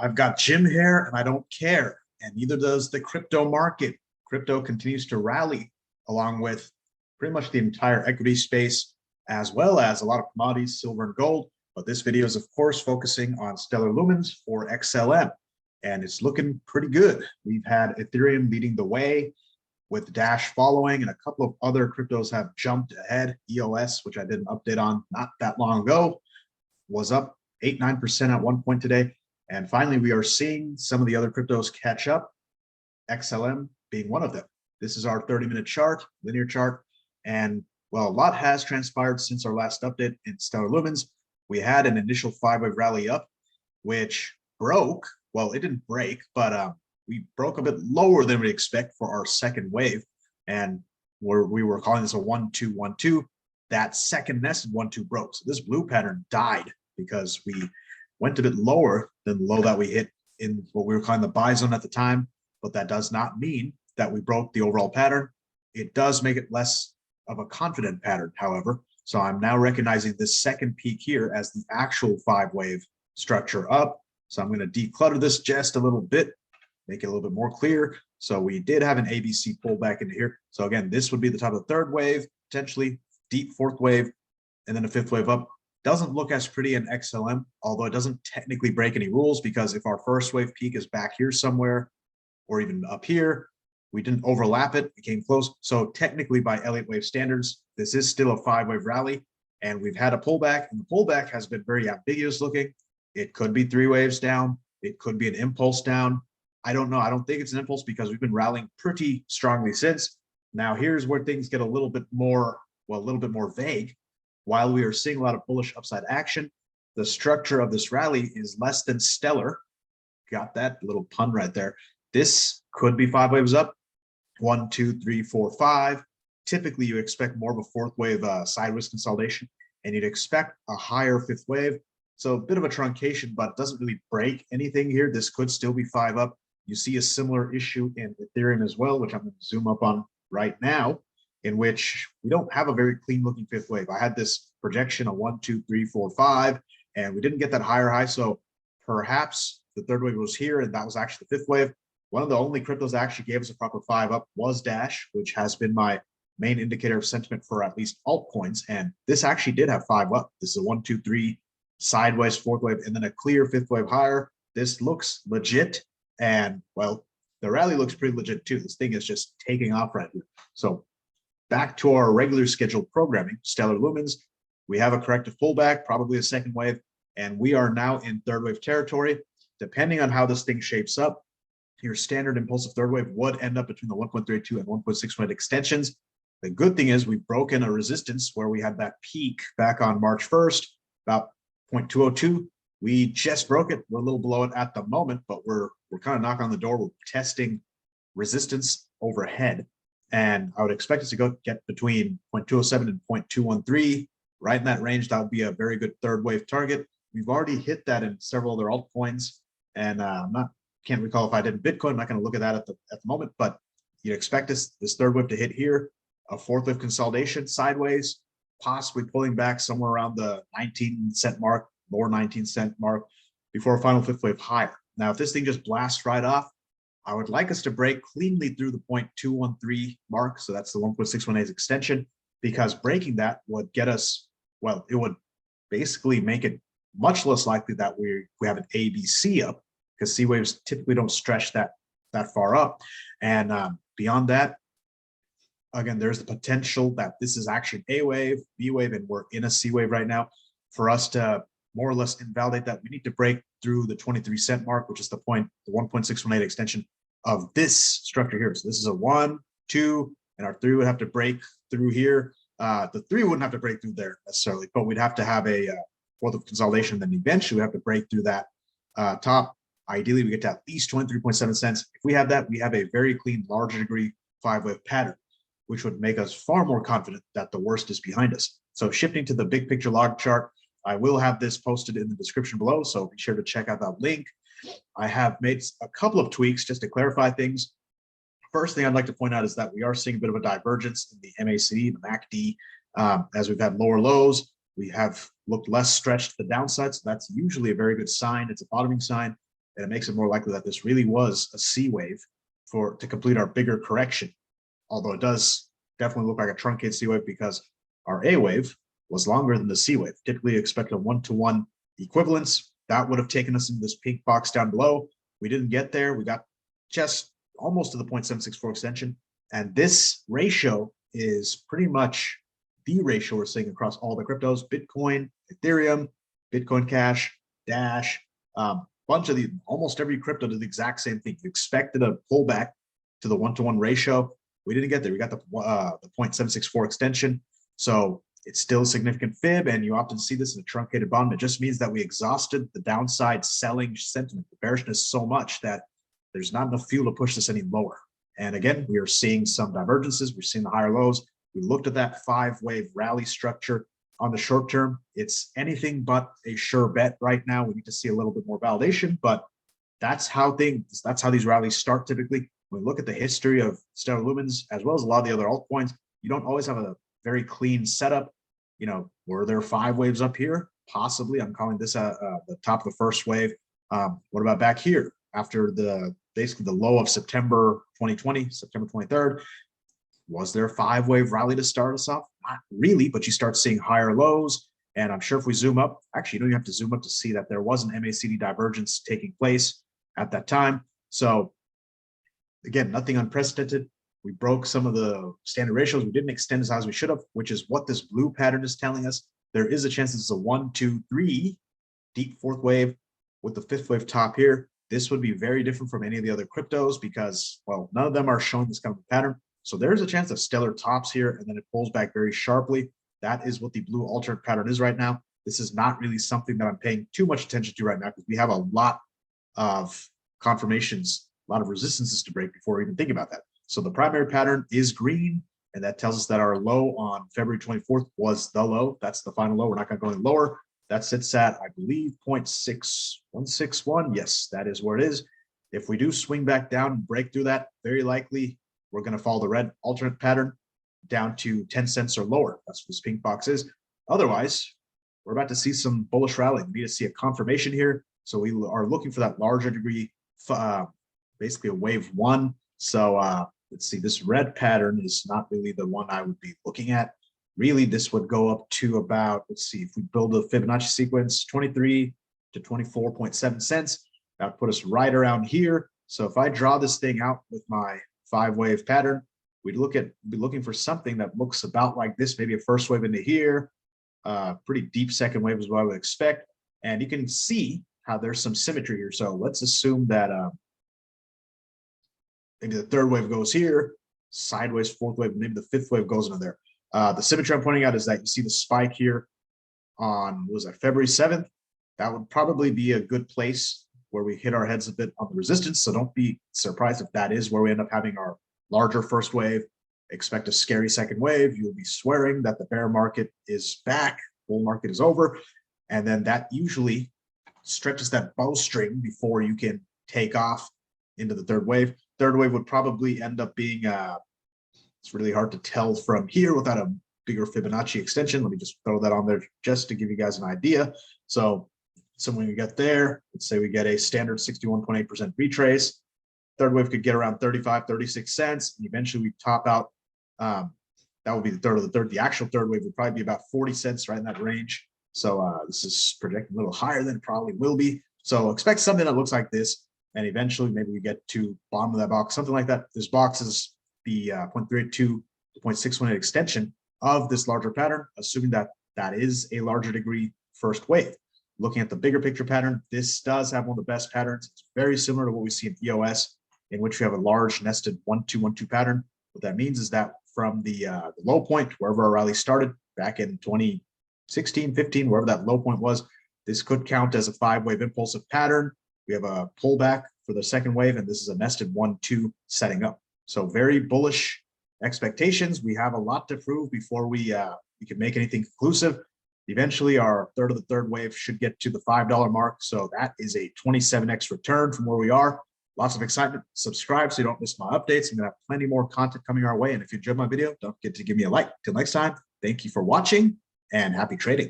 I've got Jim here and I don't care. And neither does the crypto market. Crypto continues to rally along with pretty much the entire equity space, as well as a lot of commodities, silver and gold. But this video is, of course, focusing on Stellar Lumens for XLM. And it's looking pretty good. We've had Ethereum leading the way with Dash following, and a couple of other cryptos have jumped ahead. EOS, which I did an update on not that long ago, was up 8-9% at one point today. And finally, we are seeing some of the other cryptos catch up, XLM being one of them. This is our 30-minute chart, linear chart. And well, a lot has transpired since our last update in Stellar Lumens. We had an initial 5-wave rally up, which broke. Well, it didn't break, but we broke a bit lower than we expect for our second wave. And we were calling this a 1-2-1-2. That second nested 1-2 broke. So this blue pattern died because we went a bit lower than the low that we hit in what we were calling the buy zone at the time. But that does not mean that we broke the overall pattern. It does make it less of a confident pattern, however. So I'm now recognizing this second peak here as the actual 5-wave structure up. So I'm going to declutter this just a little bit, make it a little bit more clear. So we did have an ABC pullback into here. So again, this would be the top of the third wave, potentially deep fourth wave, and then a fifth wave up. Doesn't look as pretty in XLM, although it doesn't technically break any rules, because if our first wave peak is back here somewhere, or even up here, we didn't overlap it, it came close. So technically by Elliott wave standards, this is still a 5-wave rally, and we've had a pullback, and the pullback has been very ambiguous looking. It could be 3 waves down. It could be an impulse down. I don't know. I don't think it's an impulse because we've been rallying pretty strongly since. Now here's where things get a little bit more, well, a little bit more vague. While we are seeing a lot of bullish upside action, the structure of this rally is less than stellar. Got that little pun right there. This could be 5 waves up. 1, 2, 3, 4, 5. Typically, you expect more of a fourth wave sideways consolidation, and you'd expect a higher fifth wave. So a bit of a truncation, but it doesn't really break anything here. This could still be 5 up. You see a similar issue in Ethereum as well, which I'm going to zoom up on right now, in which we don't have a very clean looking fifth wave. I had this projection of 1, 2, 3, 4, 5, and we didn't get that higher high. So perhaps the third wave was here, and that was actually the fifth wave. One of the only cryptos that actually gave us a proper 5 up was Dash, which has been my main indicator of sentiment for at least altcoins. And this actually did have 5 up. This is a 1, 2, 3 sideways fourth wave, and then a clear fifth wave higher. This looks legit. And well, the rally looks pretty legit too. This thing is just taking off right here. So back to our regular scheduled programming, Stellar Lumens, we have a corrective pullback, probably a second wave, and we are now in third wave territory. Depending on how this thing shapes up, your standard impulsive third wave would end up between the 1.32 and 1.61 extensions. The good thing is we've broken a resistance where we had that peak back on March 1st, about 0.202. We just broke it. We're a little below it at the moment, but we're kind of knocking on the door. We're testing resistance overhead. And I would expect us to get between 0.207 and 0.213, right in that range. That would be a very good third wave target. We've already hit that in several other altcoins, and can't recall if I did in Bitcoin. I'm not going to look at that at the moment, but you'd expect this third wave to hit here, a fourth wave consolidation sideways, possibly pulling back somewhere around the 19-cent mark, lower 19-cent mark, before a final fifth wave higher. Now, if this thing just blasts right off, I would like us to break cleanly through the 0.213 mark. So that's the 1.618 extension, because breaking that would get us, well, it would basically make it much less likely that we have an ABC up, because C waves typically don't stretch that far up. And beyond that, again, there's the potential that this is actually an A wave, B wave, and we're in a C wave right now. For us to more or less invalidate that, we need to break through the 23-cent mark, which is the 1.618 extension of this structure here. So this is a 1, 2, and our 3 would have to break through here. The 3 wouldn't have to break through there necessarily, but we'd have to have a fourth of consolidation. Then eventually we have to break through that top. Ideally, we get to at least 23.7 cents. If we have that, we have a very clean, larger degree 5-wave pattern, which would make us far more confident that the worst is behind us. So shifting to the big picture log chart, I will have this posted in the description below, so be sure to check out that link. I have made a couple of tweaks just to clarify things. First thing I'd like to point out is that we are seeing a bit of a divergence in the MACD, the MACD, as we've had lower lows. We have looked less stretched to the downside, so that's usually a very good sign. It's a bottoming sign. and it makes it more likely that this really was a C wave to complete our bigger correction. Although it does definitely look like a truncated C wave because our A wave was longer than the C wave. Typically expect a 1-to-1 equivalence. That would have taken us into this pink box down below. We didn't get there. We got just almost to the 0.764 extension. And this ratio is pretty much the ratio we're seeing across all the cryptos: Bitcoin, Ethereum, Bitcoin Cash, Dash, bunch of the, almost every crypto did the exact same thing. You expected a pullback to the 1-to-1 ratio. We didn't get there. We got the 0.764 extension. So it's still a significant fib, and you often see this in a truncated bond. It just means that we exhausted the downside selling sentiment, the bearishness, so much that there's not enough fuel to push this any lower. And again, we are seeing some divergences. We're seeing the higher lows. We looked at that 5-wave rally structure on the short term. It's anything but a sure bet right now. We need to see a little bit more validation, but that's how these rallies start typically. When we look at the history of Stellar Lumens, as well as a lot of the other altcoins, you don't always have a very clean setup. You know, were there 5 waves up here? Possibly. I'm calling this the top of the first wave. What about back here after basically the low of September 2020, September 23rd? Was there a 5-wave rally to start us off? Not really, but you start seeing higher lows. And I'm sure if we zoom up, actually, you don't even have to zoom up to see that there was an MACD divergence taking place at that time. So again, nothing unprecedented. We broke some of the standard ratios. We didn't extend as high as we should have, which is what this blue pattern is telling us. There is a chance this is a 1, 2, 3 deep 4th wave with the 5th wave top here. This would be very different from any of the other cryptos because, well, none of them are showing this kind of pattern. So there's a chance that Stellar tops here and then it pulls back very sharply. That is what the blue alternate pattern is right now. This is not really something that I'm paying too much attention to right now because we have a lot of confirmations, a lot of resistances to break before we even think about that. So the primary pattern is green, and that tells us that our low on February 24th was the low. That's the final low. We're not going to go any lower. That sits at, I believe, 0.6161. Yes, that is where it is. If we do swing back down and break through that, very likely we're going to follow the red alternate pattern down to 10 cents or lower. That's what this pink box is. Otherwise, we're about to see some bullish rally. We need to see a confirmation here. So we are looking for that larger degree, basically a wave 1. So let's see, this red pattern is not really the one I would be looking at. Really, this would go up to about, let's see, if we build a Fibonacci sequence, 23 to 24.7 cents. That would put us right around here. So if I draw this thing out with my 5-wave be looking for something that looks about like this, maybe a first wave into here, pretty deep second wave is what I would expect. And you can see how there's some symmetry here. So let's assume that maybe the 3rd wave goes here, sideways 4th wave, maybe the 5th wave goes into there. The symmetry I'm pointing out is that you see the spike here on, what was that, February 7th? That would probably be a good place where we hit our heads a bit on the resistance. So don't be surprised if that is where we end up having our larger first wave. Expect a scary second wave. You'll be swearing that the bear market is back, bull market is over. And then that usually stretches that bowstring before you can take off into the 3rd wave. 3rd wave would probably end up being, it's really hard to tell from here without a bigger Fibonacci extension. Let me just throw that on there just to give you guys an idea. So when we get there, let's say we get a standard 61.8% retrace. 3rd wave could get around 35, 36 cents. And eventually we top out. That would be the 3rd of the 3rd. The actual 3rd wave would probably be about 40 cents, right in that range. So this is projecting a little higher than it probably will be. So expect something that looks like this. And eventually maybe we get to bottom of that box, something like that. This box is the 0.382 to 0.618 extension of this larger pattern, assuming that that is a larger degree first wave. Looking at the bigger picture pattern, this does have one of the best patterns. It's very similar to what we see in EOS, in which we have a large nested 1-2-1-2 pattern. What that means is that from the low point, wherever our rally started back in 2016, 15, wherever that low point was, this could count as a 5-wave impulsive pattern. We have a pullback for the second wave, and this is a nested 1-2 setting up. So very bullish expectations. We have a lot to prove before we can make anything conclusive. Eventually, our 3rd of the 3rd wave should get to the $5 mark. So that is a 27x return from where we are. Lots of excitement. Subscribe so you don't miss my updates. I'm going to have plenty more content coming our way. And if you enjoyed my video, don't forget to give me a like. Till next time, thank you for watching and happy trading.